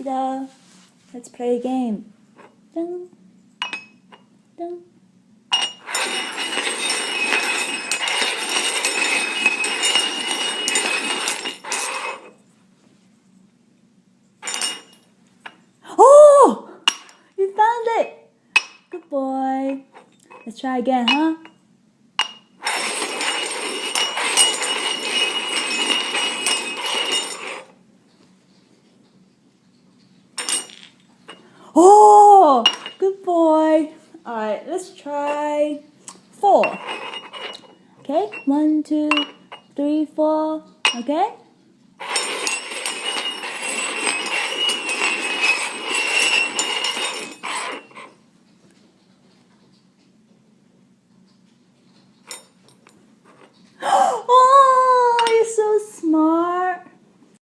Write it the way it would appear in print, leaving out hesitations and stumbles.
갑시다. Let's play a game. 짠, 짠. Oh! You found it! Good boy. Let's try again, huh? Oh! Good boy. Alright, let's try 4. Okay? 1, 2, 3, 4. Okay?